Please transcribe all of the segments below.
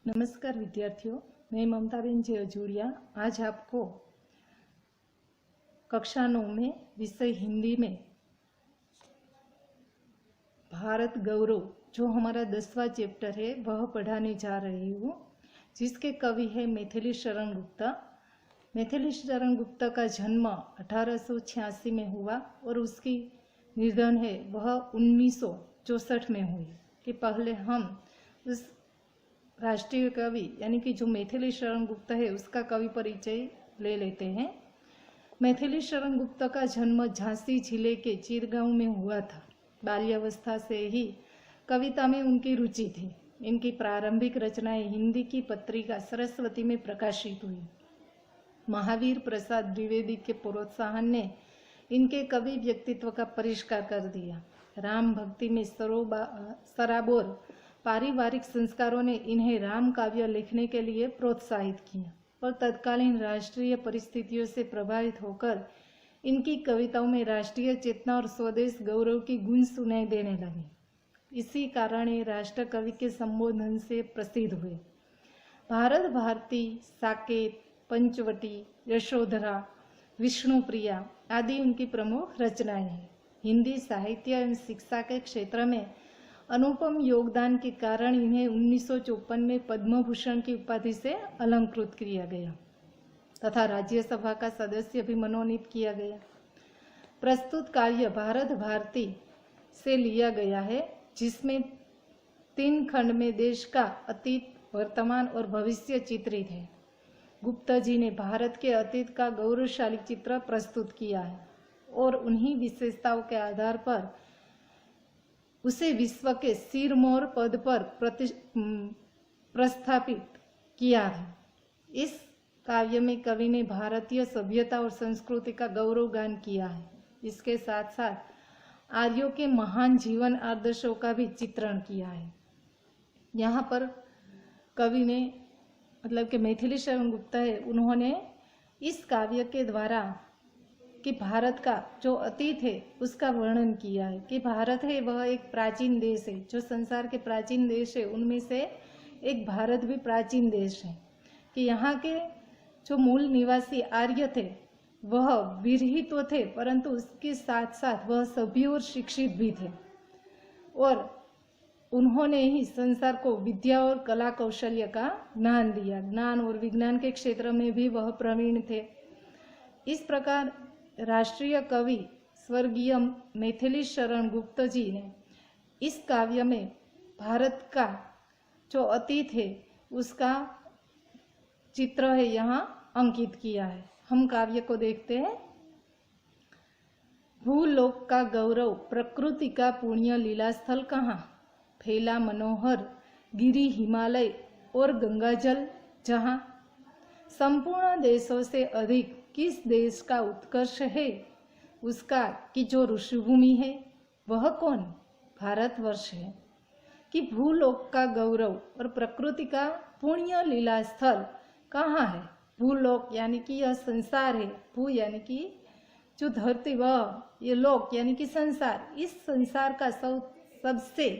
नमस्कार विद्यार्थियों, मैं ममताबेन जयजुड़िया आज आपको कक्षा 9 में विषय हिंदी में भारत गौरव जो हमारा 10वां चैप्टर है वह पढ़ाने जा रही हूँ, जिसके कवि है मैथिली शरण गुप्ता। मैथिली शरण गुप्ता का जन्म 1886 में हुआ और उसकी निधन है वह 1964 में हुई। कि पहले हम उस राष्ट्रीय कवि यानी कि जो मैथिली शरण गुप्ता है उसका कवि परिचय ले लेते हैं। मैथिली शरण गुप्ता का जन्म झांसी जिले के चिरगांव में हुआ था। बाल्यावस्था से ही कविता में उनकी रुचि थी। इनकी प्रारंभिक रचनाएं हिंदी की पत्रिका सरस्वती में प्रकाशित हुई। महावीर प्रसाद द्विवेदी के प्रोत्साहन ने इनके कवि व्यक्तित्व का परिष्कार कर दिया। राम भक्ति में सराबोर पारिवारिक संस्कारों ने इन्हें राम काव्य लिखने के लिए प्रोत्साहित किया और तत्कालीन राष्ट्रीय परिस्थितियों से प्रभावित होकर इनकी कविताओं में राष्ट्रीय चेतना और स्वदेश गौरव की गूंज सुनाई देने लगी। इसी कारण ये राष्ट्र कवि के संबोधन से प्रसिद्ध हुए। भारत भारती, साकेत, पंचवटी, यशोधरा, विष्णुप्रिया आदि उनकी प्रमुख रचनाएं हैं। हिंदी साहित्य एवं शिक्षा के क्षेत्र में अनुपम योगदान के कारण इन्हें 1954 में पद्म भूषण की उपाधि से अलंकृत किया गया तथा राज्यसभा का सदस्य भी मनोनीत किया गया। प्रस्तुत काव्य भारत भारती से लिया गया है, जिसमें 3 खंड में देश का अतीत, वर्तमान और भविष्य चित्रित है। गुप्ता जी ने भारत के अतीत का गौरवशाली चित्र प्रस्तुत किया है और उन्हीं विशेषताओं के आधार पर उसे विश्व के सिरमौर पद पर प्रस्थापित किया है। इस काव्य में कवि ने भारतीय सभ्यता और संस्कृति का गौरव गान किया है। इसके साथ साथ आर्यों के महान जीवन आदर्शों का भी चित्रण किया है। यहाँ पर कवि ने मतलब कि मैथिली शरण गुप्ता है, उन्होंने इस काव्य के द्वारा कि भारत का जो अतीत है उसका वर्णन किया है। कि भारत है वह एक प्राचीन देश है, जो संसार के प्राचीन देश है उनमें से एक भारत भी प्राचीन देश है। कि यहाँ के जो मूल निवासी आर्य थे वह विरहित तो थे, परंतु उसके साथ साथ वह सभ्य और शिक्षित भी थे और उन्होंने ही संसार को विद्या और कला कौशल्य का ज्ञान दिया। ज्ञान और विज्ञान के क्षेत्र में भी वह प्रवीण थे। इस प्रकार राष्ट्रीय कवि स्वर्गीय मैथिली शरण गुप्त जी ने इस काव्य में भारत का जो अतीत है उसका चित्र है यहाँ अंकित किया है। हम काव्य को देखते हैं। भूलोक का गौरव, प्रकृति का पुण्य लीलास्थल कहाँ, फैला मनोहर गिरी हिमालय और गंगाजल जहाँ, संपूर्ण देशों से अधिक किस देश का उत्कर्ष है उसका, कि जो ऋषिभूमि है वह कौन, भारतवर्ष है। कि भूलोक का गौरव और प्रकृति का पुण्य लीला स्थल कहाँ है। भूलोक यानी कि यह संसार है, भू यानी कि जो धरती, वह ये लोक यानी कि संसार, इस संसार का सबसे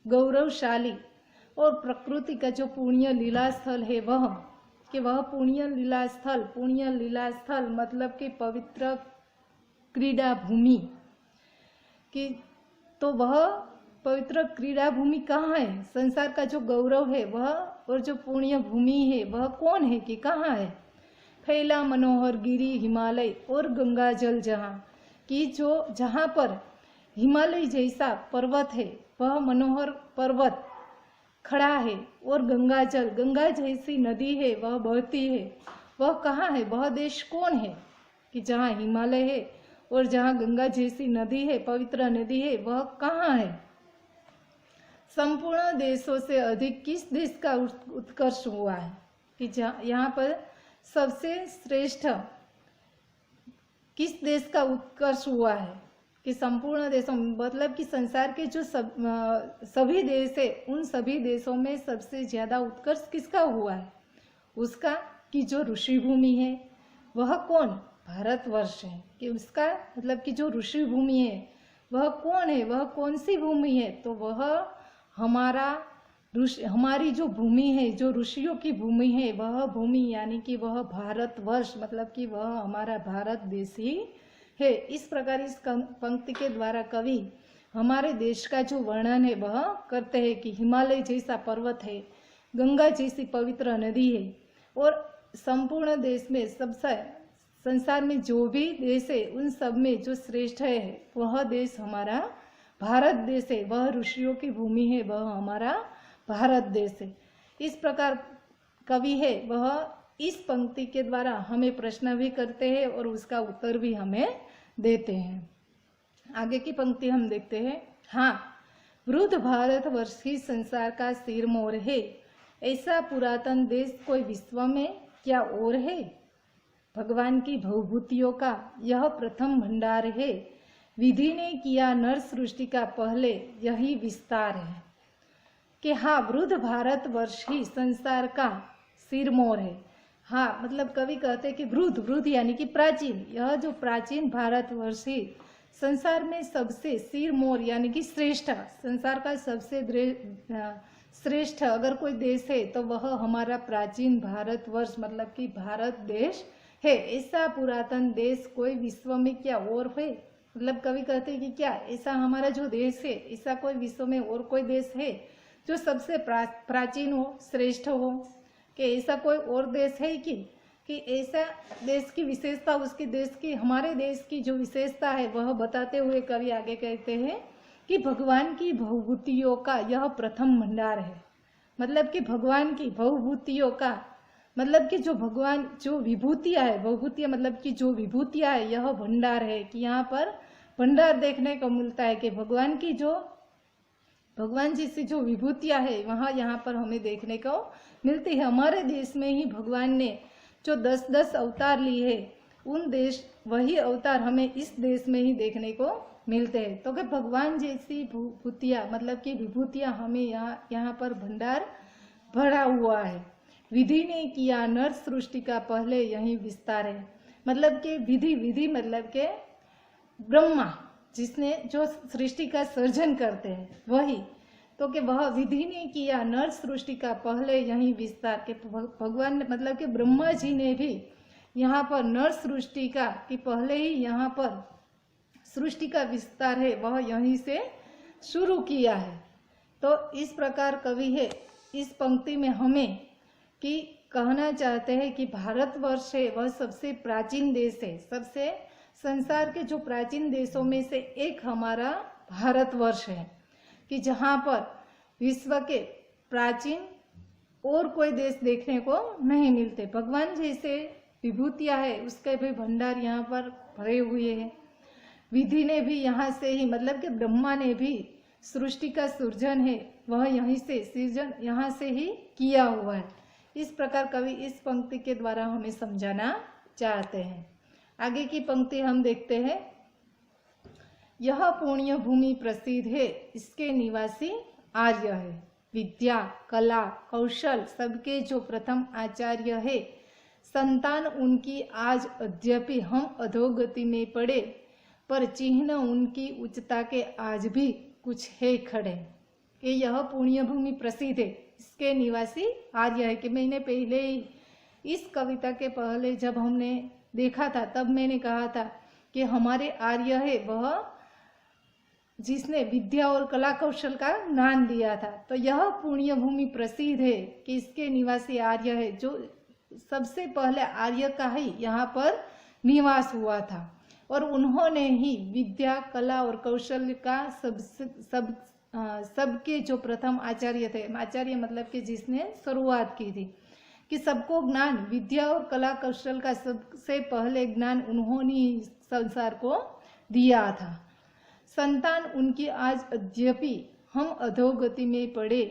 गौरवशाली और प्रकृति का जो पुण्य लीला स्थल है वह, कि वह पुण्य लीला स्थल मतलब कि पवित्र क्रीड़ा भूमि। कि तो वह पवित्र क्रीड़ा भूमि कहाँ है, संसार का जो गौरव है वह और जो पुण्य भूमि है वह कौन है, कि कहाँ है। फैला मनोहर गिरी हिमालय और गंगा जल जहाँ, कि जो जहाँ पर हिमालय जैसा पर्वत है वह मनोहर पर्वत खड़ा है और गंगा जल, गंगा जैसी नदी है वह बहती है, वह कहाँ है, वह देश कौन है। कि जहाँ हिमालय है और जहाँ गंगा जैसी नदी है, पवित्र नदी है, वह कहाँ है। संपूर्ण देशों से अधिक किस देश का उत्कर्ष हुआ है। कि यहाँ पर सबसे श्रेष्ठ किस देश का उत्कर्ष हुआ है। कि संपूर्ण देशों मतलब कि संसार के जो सभी देश है उन सभी देशों में सबसे ज्यादा उत्कर्ष किसका हुआ है, उसका। कि जो ऋषि भूमि है वह कौन, भारतवर्ष है। कि उसका मतलब कि जो ऋषि भूमि है वह कौन है, वह कौन सी भूमि है, तो वह हमारा हमारी जो भूमि है, जो ऋषियों की भूमि है, वह भूमि यानी कि वह भारतवर्ष, मतलब कि वह हमारा भारत देश ही है। इस प्रकार इस पंक्ति के द्वारा कवि हमारे देश का जो वर्णन है वह करते हैं कि हिमालय जैसा पर्वत है, गंगा जैसी पवित्र नदी है, और संपूर्ण देश में सबसे संसार में जो भी देश है उन सब में जो श्रेष्ठ है वह देश हमारा भारत देश है। वह ऋषियों की भूमि है, वह हमारा भारत देश है। इस प्रकार कवि है वह इस पंक्ति के द्वारा हमें प्रश्न भी करते हैं और उसका उत्तर भी हमें देते हैं। आगे की पंक्ति हम देखते हैं। हाँ, वृद्ध भारतवर्ष ही संसार का सिरमौर है, ऐसा पुरातन देश कोई विश्व में क्या और है? भगवान की भवभूतियों का यह प्रथम भंडार है, विधि ने किया नर सृष्टि का पहले यही विस्तार है। कि हाँ, वृद्ध भारतवर्ष ही संसार का सिरमौर है। हाँ, मतलब कवि कहते हैं कि वृद्ध यानी कि प्राचीन, यह जो प्राचीन भारतवर्ष ही संसार में सबसे सिरमौर यानी कि श्रेष्ठ, संसार का सबसे श्रेष्ठ अगर कोई देश है तो वह हमारा प्राचीन भारतवर्ष मतलब कि भारत देश है। ऐसा पुरातन देश कोई विश्व में क्या और है? मतलब कवि कहते हैं कि क्या ऐसा हमारा जो देश है, ऐसा कोई विश्व में और कोई देश है जो सबसे प्राचीन हो, श्रेष्ठ हो? कि ऐसा कोई और देश है कि ऐसा देश की विशेषता, उसके देश की, हमारे देश की जो विशेषता है वह बताते हुए कवि आगे कहते हैं कि भगवान की भवभूतियों का यह प्रथम भंडार है। मतलब कि भगवान की भवभूतियों का मतलब कि जो भगवान जो विभूतियाँ है, भवभूतियाँ मतलब कि जो विभूतियाँ है, यह भंडार है। कि यहाँ पर भंडार देखने को मिलता है कि भगवान की जो भगवान जी से जो विभूतियाँ है वहाँ यहाँ पर हमें देखने को मिलती है। हमारे देश में ही भगवान ने जो 10-10 अवतार लिए है, उन देश वही अवतार हमें इस देश में ही देखने को मिलते हैं। तो कि भगवान जैसी विभूतियाँ मतलब कि विभूतियाँ हमें यहाँ पर भंडार भरा हुआ है। विधि ने किया नर सृष्टि का पहले यही विस्तार है। मतलब कि विधि मतलब के ब्रह्मा जिसने जो सृष्टि का सर्जन करते हैं वही, तो कि वह विधि ने किया नर सृष्टि का पहले यही विस्तार के भगवान मतलब कि ब्रह्मा जी ने भी यहाँ पर नर सृष्टि का कि पहले ही यहाँ पर सृष्टि का विस्तार है वह यहीं से शुरू किया है। तो इस प्रकार कवि है इस पंक्ति में हमें कि कहना चाहते हैं कि भारतवर्ष है वह सबसे प्राचीन देश है। सबसे संसार के जो प्राचीन देशों में से एक हमारा भारतवर्ष है कि जहाँ पर विश्व के प्राचीन और कोई देश देखने को नहीं मिलते। भगवान जैसे विभूतियाँ है उसके भी भंडार यहाँ पर भरे हुए हैं। विधि ने भी यहाँ से ही मतलब कि ब्रह्मा ने भी सृष्टि का सृजन है वह यहीं से सृजन यहाँ से ही किया हुआ है। इस प्रकार कवि इस पंक्ति के द्वारा हमें समझाना चाहते हैं। आगे की पंक्ति हम देखते हैं। यह पुण्य भूमि प्रसिद्ध है, इसके निवासी आर्य है, विद्या कला कौशल सबके जो प्रथम आचार्य है। संतान उनकी आज अद्यपि हम अधोगति में पड़े, पर चिन्ह उनकी उच्चता के आज भी कुछ है खड़े। कि यह पुण्य भूमि प्रसिद्ध है, इसके निवासी आर्य है। कि मैंने पहले ही इस कविता के पहले जब हमने देखा था तब मैंने कहा था कि हमारे आर्य है वह जिसने विद्या और कला कौशल का ज्ञान दिया था। तो यह पुण्य भूमि प्रसिद्ध है कि इसके निवासी आर्य है, जो सबसे पहले आर्य का ही यहाँ पर निवास हुआ था और उन्होंने ही विद्या कला और कौशल का सबके जो प्रथम आचार्य थे, आचार्य मतलब कि जिसने शुरुआत की थी कि सबको ज्ञान विद्या और कला कौशल का सबसे पहले ज्ञान उन्होंने ही संसार को दिया था। संतान उनकी आज अद्यपि हम अधोगति में पड़े,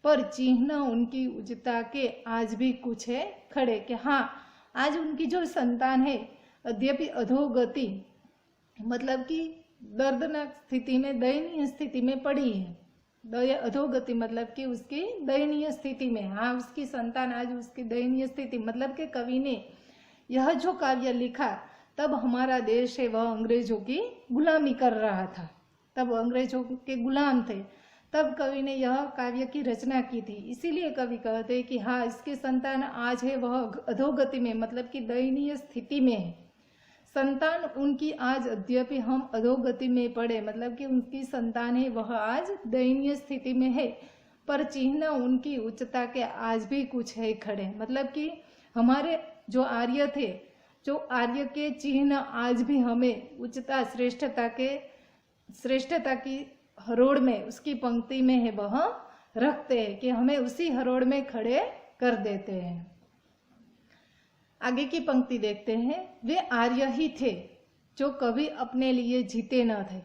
पर चिन्ह उनकी उच्चता के आज भी कुछ है खड़े। कि हाँ, आज उनकी जो संतान है अद्यपि अधोगति मतलब कि दर्दनाक स्थिति में दयनीय स्थिति में पड़ी है। अधोगति मतलब कि उसकी दयनीय स्थिति में, हाँ उसकी संतान आज उसकी दयनीय स्थिति मतलब कि कवि ने यह जो काव्य लिखा तब हमारा देश है वह अंग्रेजों की गुलामी कर रहा था, तब अंग्रेजों के गुलाम थे। तब कवि ने यह काव्य की रचना की थी। इसीलिए कवि कहते हैं कि हाँ, इसके संतान आज है वह अधोगति में, मतलब कि दयनीय स्थिति में है। संतान उनकी आज अद्यपि हम अधोगति में पड़े, मतलब कि उनकी संतान है वह आज दयनीय स्थिति में है, पर चिन्ह उनकी उच्चता के आज भी कुछ है खड़े। मतलब कि हमारे जो आर्य थे, जो आर्य के चिन्ह आज भी हमें उच्चता श्रेष्ठता की हरोड़ में, उसकी पंक्ति में है वह रखते हैं, कि हमें उसी हरोड़ में खड़े कर देते हैं। आगे की पंक्ति देखते हैं। वे आर्य ही थे जो कभी अपने लिए जीते न थे,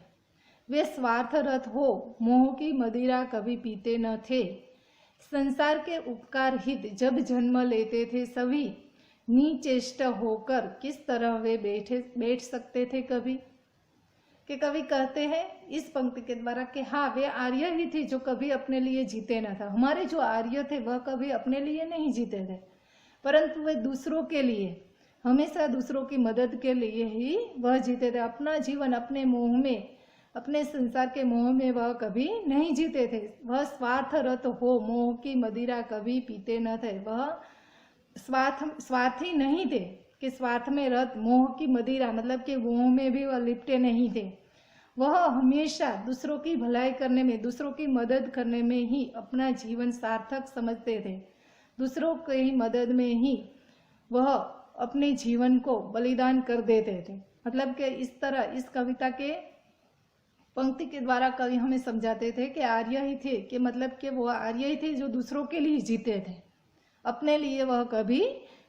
वे स्वार्थरत हो मोह की मदिरा कभी पीते न थे। संसार के उपकार हित जब जन्म लेते थे सभी, निचेष्ट होकर किस तरह वे बैठ सकते थे कभी। कि कवि कहते हैं इस पंक्ति के द्वारा कि हाँ, वे आर्य ही थे जो कभी अपने लिए जीते न था। हमारे जो आर्य थे वह कभी अपने लिए नहीं जीते थे, परंतु वे दूसरों के लिए, हमेशा दूसरों की मदद के लिए ही वह जीते थे। अपना जीवन अपने मोह में, अपने संसार के मोह में वह कभी नहीं जीते थे। वह स्वार्थरत हो मोह की मदिरा कभी पीते न थे। वह स्वार्थी नहीं थे कि स्वार्थ में रत मोह की मदिरा, मतलब कि मोह में भी वह लिपटे नहीं थे। वह हमेशा दूसरों की भलाई करने में, दूसरों की मदद करने में ही अपना जीवन सार्थक समझते थे। दूसरों की मदद में ही वह अपने जीवन को बलिदान कर देते थे। मतलब कि इस तरह इस कविता के पंक्ति के द्वारा कवि हमें समझाते थे कि आर्य ही थे, कि मतलब कि वो आर्य ही थे जो दूसरों के लिए जीते थे, अपने लिए वह कभी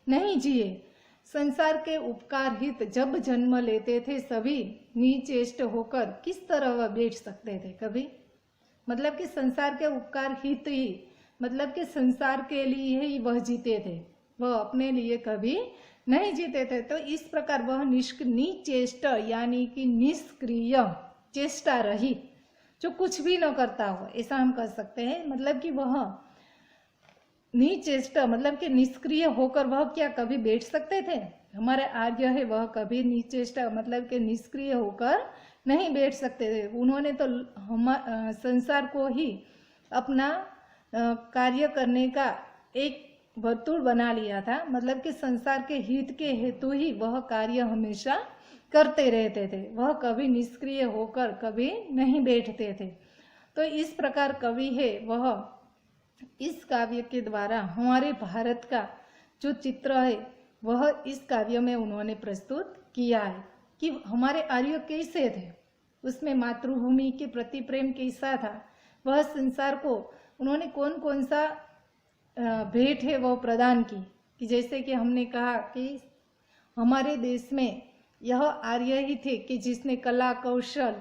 नहीं जिए। संसार के उपकार हित जब जन्म लेते थे सभी, निचेष्ट होकर किस तरह वह बैठ सकते थे कभी। मतलब कि संसार के उपकार हित ही, मतलब कि संसार के लिए ही वह जीते थे, वह अपने लिए कभी नहीं जीते थे। तो इस प्रकार वह निचेष्ट यानी कि निष्क्रिय, चेष्टा रहित, जो कुछ भी न करता हो, ऐसा हम कह सकते हैं। मतलब कि वह निचेष्ट, मतलब कि निष्क्रिय होकर वह क्या कभी बैठ सकते थे। हमारे आर्य है वह कभी निचेष्ट, मतलब कि निष्क्रिय होकर नहीं बैठ सकते थे। उन्होंने तो संसार को ही अपना कार्य करने का एक वर्तुल बना लिया था। मतलब कि संसार के हित के हेतु ही वह कार्य हमेशा करते रहते थे, वह कभी निष्क्रिय होकर कभी नहीं बैठते थे। तो इस प्रकार कवि है वह इस काव्य के द्वारा हमारे भारत का जो चित्र है वह इस काव्य में उन्होंने प्रस्तुत किया है, कि हमारे आर्य कैसे थे, उसमें मातृभूमि के प्रति प्रेम कैसा था, वह संसार को उन्होंने कौन कौन सा भेंट है वह प्रदान की। कि जैसे कि हमने कहा कि हमारे देश में यह आर्य ही थे कि जिसने कला, कौशल,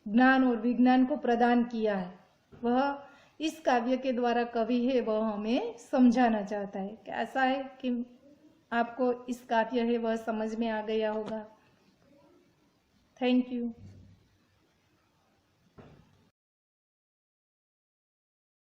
ज्ञान और विज्ञान को प्रदान किया है। वह इस काव्य के द्वारा कवि है वह हमें समझाना चाहता है। कि ऐसा है कि आपको इस काव्य है वह समझ में आ गया होगा। Thank you.